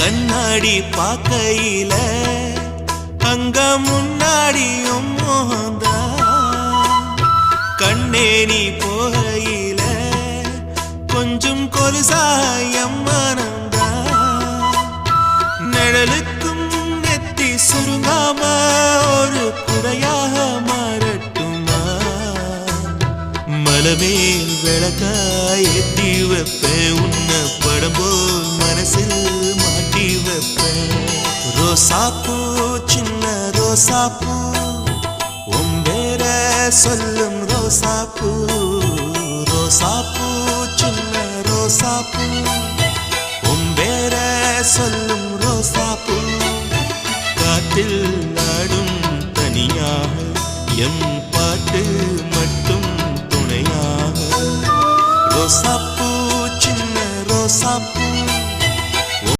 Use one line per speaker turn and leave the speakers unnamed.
கண்ணாடி பார்க்கையில அங்க முன்னாடியும் மோகந்தா கண்ணே நீ போகையில கொஞ்சம் கொலுசாயம் மனந்தா நிழலுக்கும் நெத்தி சுருங்காம ஒரு குறையாக மாறட்டுமா மலமேல் விளக்காய் ஏத்தி வைப்பேன் உன்னை படம் போல் மனசில் மாட்டி வைப்பேன் ரோசாப்பூ சின்ன ரோசாப்பூ உம்பேர சொல்லும் ரோசாப்பூ ரோசாப்பூ சின்ன ரோசாப்பூ உம்பேர சொல்லும் ரோசாப்பூ காட்டில் ஆடும் தனியாக எம் பாட்டு மட்டும் துணையாக ரோசாப்பூ சின்ன ரோசாப்பூ